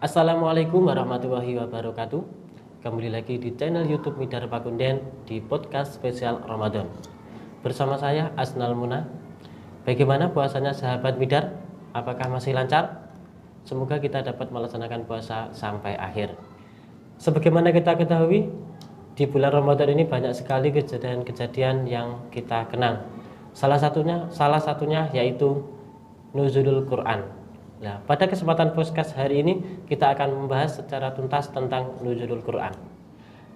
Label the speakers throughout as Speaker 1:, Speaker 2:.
Speaker 1: Assalamualaikum warahmatullahi wabarakatuh. Kembali lagi di channel YouTube Midar Pakunden di podcast spesial Ramadan. Bersama saya Asnal Muna. Bagaimana puasanya sahabat Midar? Apakah masih lancar? Semoga kita dapat melaksanakan puasa sampai akhir. Sebagaimana kita ketahui, di bulan Ramadan ini banyak sekali kejadian-kejadian yang kita kenang. Salah satunya yaitu nuzulul Quran. Nah, pada kesempatan podcast hari ini kita akan membahas secara tuntas tentang nuzulul Quran.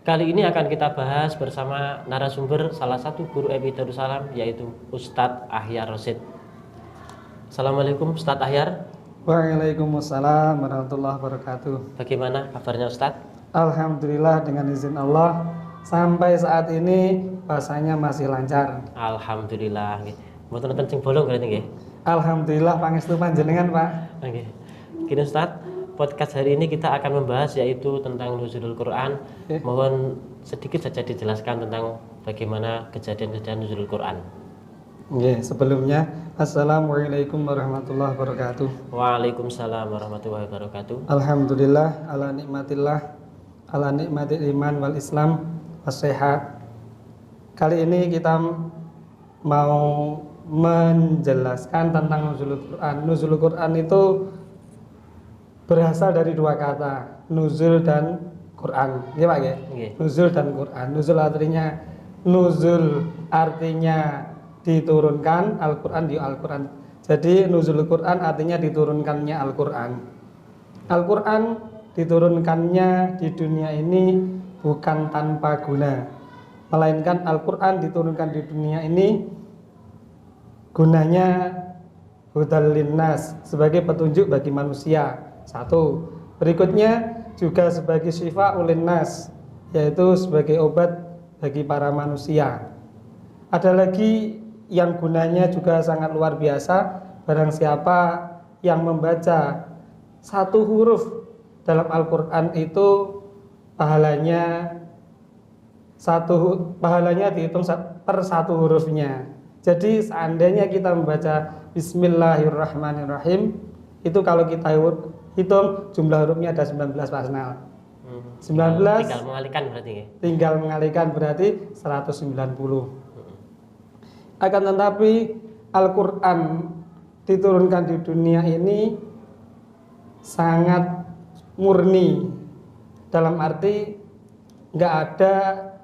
Speaker 1: Kali ini akan kita bahas bersama narasumber salah satu guru MI Darussalam, yaitu Ustadz Ahyar Rosid. Assalamualaikum Ustadz Ahyar.
Speaker 2: Waalaikumsalam warahmatullahi wabarakatuh.
Speaker 1: Bagaimana kabarnya Ustadz?
Speaker 2: Alhamdulillah dengan izin Allah sampai saat ini puasanya masih lancar.
Speaker 1: Alhamdulillah. Mboten nonton sing bolong berarti nggih.
Speaker 2: Alhamdulillah pangestu panjenengan, Pak.
Speaker 1: Oke. Gini Ustadz, podcast hari ini kita akan membahas yaitu tentang nuzulul Quran. Mohon sedikit saja dijelaskan tentang bagaimana kejadian-kejadian nuzulul Quran.
Speaker 2: Oke, sebelumnya Assalamualaikum warahmatullahi wabarakatuh.
Speaker 1: Waalaikumsalam warahmatullahi wabarakatuh.
Speaker 2: Alhamdulillah ala nikmatillah ala nikmatil iman wal Islam was-sehat. Kali ini kita mau menjelaskan tentang nuzulul Quran. Nuzulul Quran itu berasal dari dua kata, nuzul dan Quran. Iya Pak ya? Nuzul dan Quran. Nuzul artinya diturunkan, Al-Quran di Al-Quran. Jadi nuzulul Quran artinya diturunkannya Al-Quran. Al-Quran diturunkannya di dunia ini bukan tanpa guna, melainkan Al-Quran diturunkan di dunia ini gunanya hudal linnas, sebagai petunjuk bagi manusia. Satu. Berikutnya juga sebagai syifa ulinnas, yaitu sebagai obat bagi para manusia. Ada lagi yang gunanya juga sangat luar biasa. Barang siapa yang membaca satu huruf dalam Al-Quran itu pahalanya dihitung per satu hurufnya. Jadi seandainya kita membaca Bismillahirrahmanirrahim, itu kalau kita hitung jumlah hurufnya ada 19 Pak Asnal. 19
Speaker 1: tinggal mengalihkan berarti ya?
Speaker 2: Tinggal mengalihkan berarti 190. Akan tetapi Al-Quran diturunkan di dunia ini sangat murni, dalam arti nggak ada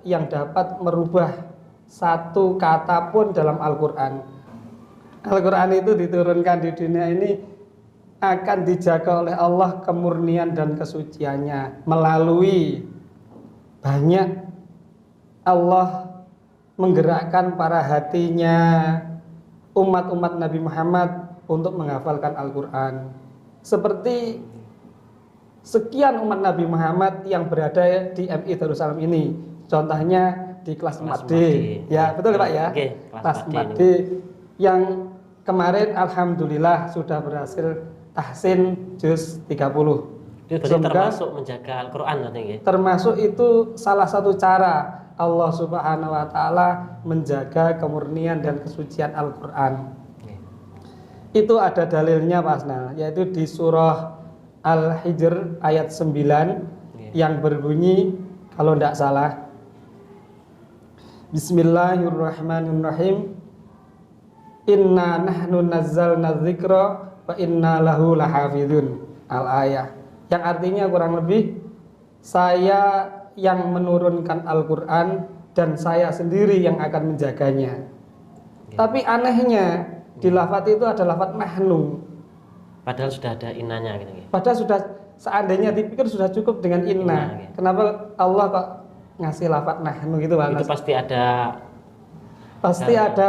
Speaker 2: yang dapat merubah satu kata pun dalam Al-Quran. Al-Quran itu diturunkan di dunia ini akan dijaga oleh Allah kemurnian dan kesuciannya. Melalui banyak Allah menggerakkan para hatinya umat-umat Nabi Muhammad untuk menghafalkan Al-Quran. Seperti sekian umat Nabi Muhammad yang berada di MI Darussalam ini. Contohnya di kelas 4D. Ya, betul Pak ya?
Speaker 1: Oke,
Speaker 2: kelas 4D yang kemarin alhamdulillah sudah berhasil tahsin juz 30.
Speaker 1: Itu berarti termasuk menjaga Al-Quran nanti ya?
Speaker 2: Termasuk itu salah satu cara Allah Subhanahu wa taala menjaga kemurnian dan kesucian Al-Quran. Itu ada dalilnya Pak Asnal, yaitu di surah Al-Hijr ayat 9 yang berbunyi kalau tidak salah, Bismillahirrahmanirrahim. Inna nahnu nazzalna dzikra wa inna lahu lahafizun. Al-ayah. Yang artinya kurang lebih, saya yang menurunkan Al-Quran dan saya sendiri yang akan menjaganya. Tapi anehnya di lafaz itu ada lafaz nahnu.
Speaker 1: Padahal sudah ada innanya gitu ya?
Speaker 2: Padahal sudah, seandainya dipikir sudah cukup dengan inna. Kenapa Allah kok ngasih lafaz nahnu gitu Pak?
Speaker 1: Itu pasti ada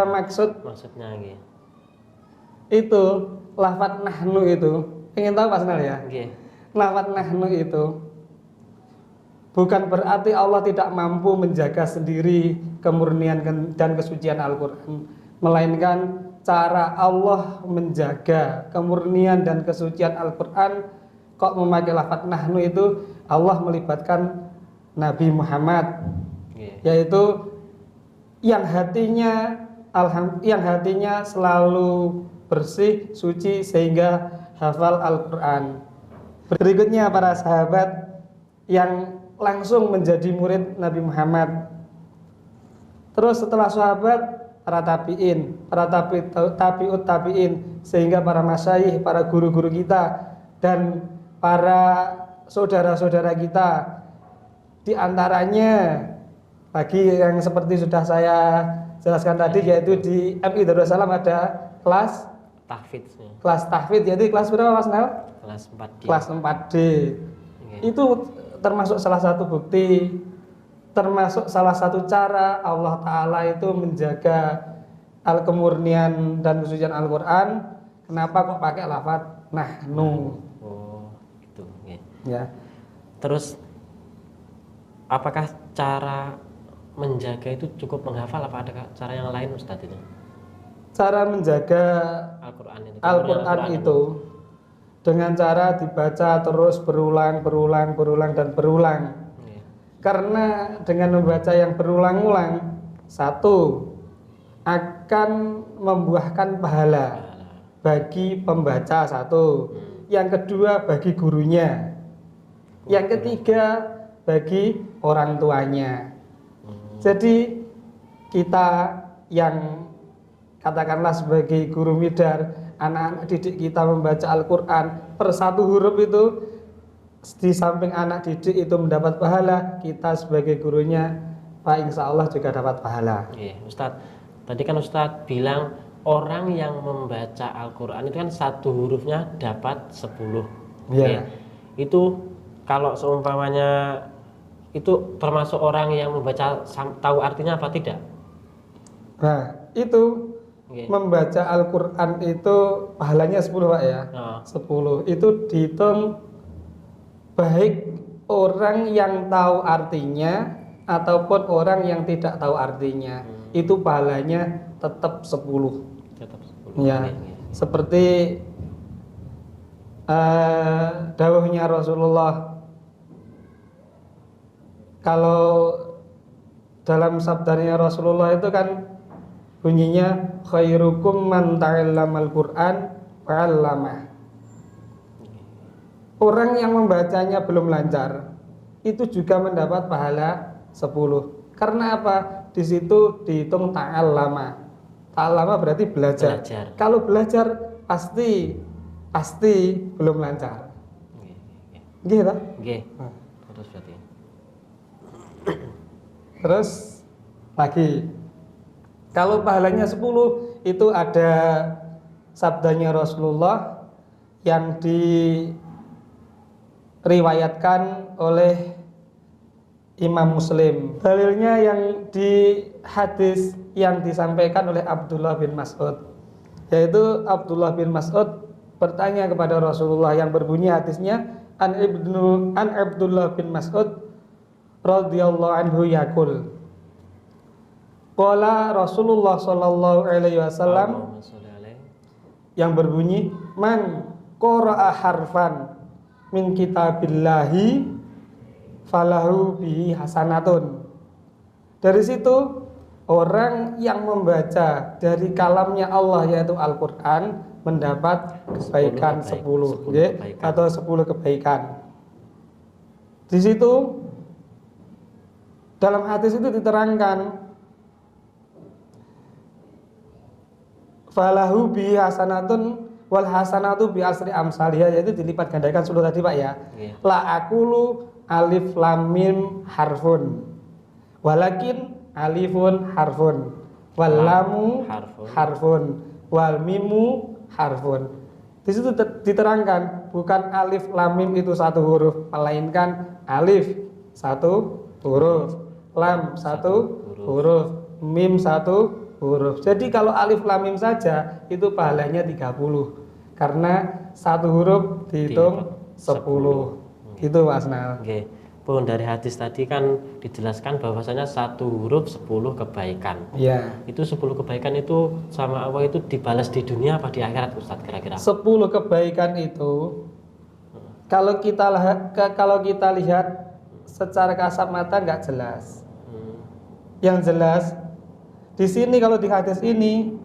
Speaker 1: maksudnya gitu.
Speaker 2: Itu lafaz nahnu itu, ingin tahu Pak Asnal ya? Lafaz nahnu itu bukan berarti Allah tidak mampu menjaga sendiri kemurnian dan kesucian Al-Quran, melainkan cara Allah menjaga kemurnian dan kesucian Al-Quran kok memakai lafaz nahnu itu, Allah melibatkan Nabi Muhammad, yaitu yang hatinya selalu bersih, suci, sehingga hafal Al-Quran. Berikutnya para sahabat yang langsung menjadi murid Nabi Muhammad. Terus setelah sahabat, para tabi'in, para tabi'ut tabi'in, sehingga para masyayikh, para guru-guru kita dan para saudara-saudara kita. Di antaranya bagi yang seperti sudah saya jelaskan tadi, yaitu di MI Darussalam ada kelas
Speaker 1: Tahfidz.
Speaker 2: kelas tahfidz, yaitu kelas berapa Mas Nel?
Speaker 1: Kelas 4D.
Speaker 2: Kelas 4D.
Speaker 1: Oke.
Speaker 2: Itu termasuk salah satu bukti, termasuk salah satu cara Allah Ta'ala itu menjaga al-kemurnian dan kesucian Al-Quran. Kenapa kok pakai lafaz nahnu?
Speaker 1: Oh, gitu. Oke.
Speaker 2: Ya.
Speaker 1: Terus apakah cara menjaga itu cukup menghafal, apa ada cara yang lain Ustadz itu?
Speaker 2: Cara menjaga
Speaker 1: Al-Quran itu.
Speaker 2: Al-Quran itu dengan cara dibaca terus berulang dan berulang.
Speaker 1: Oke.
Speaker 2: Karena dengan membaca yang berulang-ulang, satu, akan membuahkan pahala bagi pembaca, satu. Yang kedua, bagi gurunya. Yang ketiga, bagi orang tuanya. Jadi kita yang katakanlah sebagai guru midar, anak-anak didik kita membaca Al-Quran per satu huruf itu, di samping anak didik itu mendapat pahala, kita sebagai gurunya Pak insya Allah juga dapat pahala.
Speaker 1: Iya, Ustadz. Tadi kan Ustadz bilang orang yang membaca Al-Quran itu kan satu hurufnya dapat 10.
Speaker 2: Iya.
Speaker 1: Itu kalau seumpamanya itu termasuk orang yang membaca tahu artinya apa tidak?
Speaker 2: Nah, itu
Speaker 1: Oke.
Speaker 2: membaca Al-Quran itu pahalanya 10 Pak ya.
Speaker 1: Nah,
Speaker 2: 10 itu dihitung baik orang yang tahu artinya ataupun orang yang tidak tahu artinya. Itu pahalanya tetap 10.
Speaker 1: tetap 10.
Speaker 2: Ya,
Speaker 1: Oke.
Speaker 2: seperti dawuhnya Rasulullah. Kalau dalam sabdanya Rasulullah itu kan bunyinya khairukum man ta'allamal Qur'an wa'allamah. Orang yang membacanya belum lancar itu juga mendapat pahala 10. Karena apa? Di situ dihitung ta'allama. Ta'allama berarti belajar. Kalau belajar pasti belum lancar.
Speaker 1: Oke.
Speaker 2: Gitu.
Speaker 1: Oke. Terus berarti.
Speaker 2: Terus lagi, kalau pahalanya 10 itu ada sabdanya Rasulullah yang diriwayatkan oleh Imam Muslim. Dalilnya yang di hadis yang disampaikan oleh Abdullah bin Mas'ud, yaitu Abdullah bin Mas'ud bertanya kepada Rasulullah yang berbunyi hadisnya an Abdullah bin Mas'ud radhiyallahu anhu yaqul qala Rasulullah sallallahu alaihi wasallam,
Speaker 1: Allahumma sholli alaihi.
Speaker 2: yang berbunyi man qara'a harfan min kitabillahi falahu bihi hasanatun. Dari situ orang yang membaca dari kalamnya Allah yaitu Al-Qur'an mendapat kebaikan 10 atau 10 kebaikan. Di situ dalam hadis itu diterangkan falahu bi hasanatun wal hasanatu bi asri amsalihha, yaitu dilipat gandakan 10 tadi Pak ya.
Speaker 1: Iya.
Speaker 2: La aqulu alif lam mim harfun walakin alifun harfun wal lamu harfun wal mimu harfun. Di situ diterangkan bukan alif lam mim itu satu huruf, melainkan alif satu huruf, lam satu huruf, mim satu huruf. Jadi kalau alif lam mim saja itu pahalanya 30 karena satu huruf dihitung 10. Gitu Mas Nal.
Speaker 1: Oke. Pun dari hadis tadi kan dijelaskan bahwasanya satu huruf 10 kebaikan.
Speaker 2: Iya.
Speaker 1: Itu 10 kebaikan itu sama Allah itu dibalas di dunia apa di akhirat Ustadz kira-kira?
Speaker 2: 10 kebaikan itu kalau kita lihat secara kasat mata nggak jelas. Yang jelas di sini kalau di hadis ini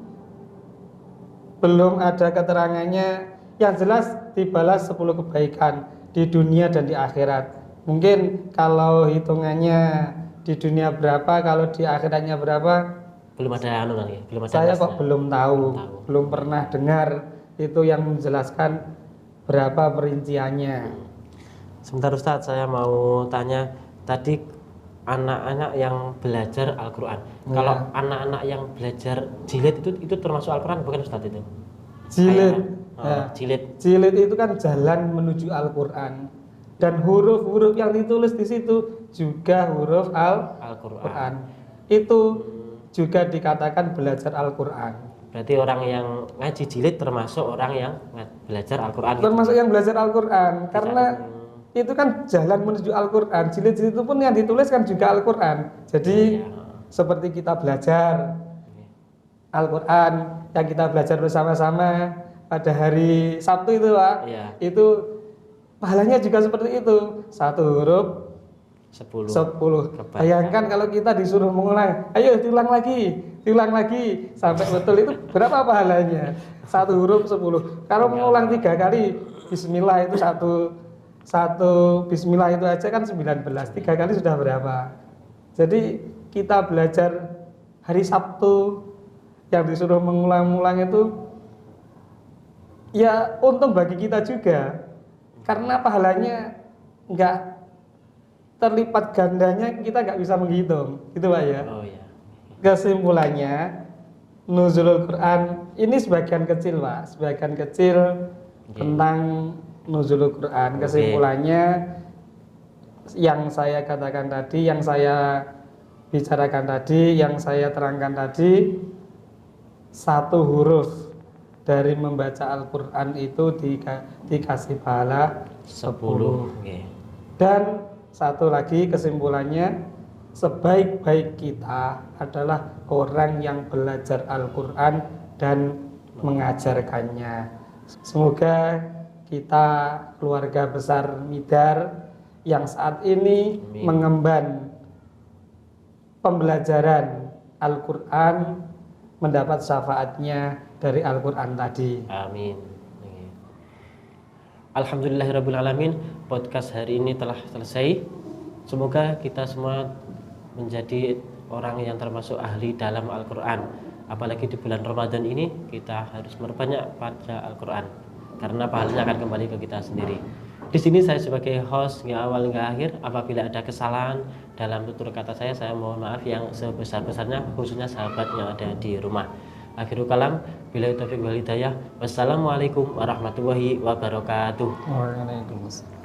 Speaker 2: belum ada keterangannya. Yang jelas dibalas 10 kebaikan. di dunia dan di akhirat. Mungkin kalau hitungannya di dunia berapa, kalau di akhiratnya berapa,
Speaker 1: Belum ada anu lagi, belum ada
Speaker 2: saya
Speaker 1: nasnya.
Speaker 2: kok belum tahu,
Speaker 1: Belum tahu.
Speaker 2: belum pernah dengar itu yang menjelaskan berapa perinciannya.
Speaker 1: Sebentar Ustadz, saya mau tanya tadi anak-anak yang belajar Al-Qur'an.
Speaker 2: Ya.
Speaker 1: Kalau anak-anak yang belajar jilid itu termasuk Al-Qur'an bukan Ustadz itu?
Speaker 2: Jilid,
Speaker 1: Jilid.
Speaker 2: jilid itu kan jalan menuju Al-Quran, dan huruf-huruf yang ditulis di situ juga huruf
Speaker 1: Al-Qur'an.
Speaker 2: Al-Quran. Itu juga dikatakan belajar Al-Quran.
Speaker 1: Berarti orang yang ngaji jilid termasuk orang yang belajar Al-Qur'an. gitu?
Speaker 2: Termasuk yang belajar Al-Quran, karena itu kan jalan menuju Al-Quran. Jilid-jilid itu pun yang ditulis kan juga Al-Quran. Jadi
Speaker 1: Iya.
Speaker 2: seperti kita belajar Al-Quran yang kita belajar bersama-sama pada hari Sabtu itu Pak,
Speaker 1: Iya.
Speaker 2: itu pahalanya juga seperti itu, satu huruf
Speaker 1: 10.
Speaker 2: 10.
Speaker 1: Kebaikan.
Speaker 2: Bayangkan kalau kita disuruh mengulang, ayo diulang lagi sampai betul, itu berapa pahalanya? Satu huruf 10. Kalau mengulang 3 kali Bismillah itu satu Bismillah itu aja kan 19. 3 kali sudah berapa? Jadi kita belajar hari Sabtu yang disuruh mengulang-ulang itu ya untung bagi kita juga, karena pahalanya nggak terlipat gandanya, kita nggak bisa menghitung, gitu Pak ya.
Speaker 1: Oh iya.
Speaker 2: Kesimpulannya, nuzulul Quran ini sebagian kecil Pak, sebagian kecil tentang nuzulul Quran. Kesimpulannya yang saya katakan tadi, yang saya bicarakan tadi, yang saya terangkan tadi, satu huruf dari membaca Al-Quran itu dikasih pahala 10.
Speaker 1: Oke.
Speaker 2: Dan satu lagi kesimpulannya, sebaik-baik kita adalah orang yang belajar Al-Quran dan mengajarkannya. Semoga kita keluarga besar Midar yang saat ini
Speaker 1: Amin.
Speaker 2: mengemban pembelajaran Al-Quran mendapat syafaatnya dari Al-Quran tadi.
Speaker 1: Amin. Oke. Alhamdulillahirrabbilalamin. Podcast hari ini telah selesai. Semoga kita semua menjadi orang yang termasuk ahli dalam Al-Quran. Apalagi di bulan Ramadan ini kita harus memperbanyak baca Al-Quran, karena pahalanya akan kembali ke kita sendiri. Di sini saya sebagai host nggak awal nggak akhir. Apabila ada kesalahan dalam tutur kata saya mohon maaf yang sebesar-besarnya, khususnya sahabat yang ada di rumah. Akhirul kalam, billahi taufiq wal hidayah. Wassalamualaikum warahmatullahi wabarakatuh.
Speaker 2: Waalaikumsalam.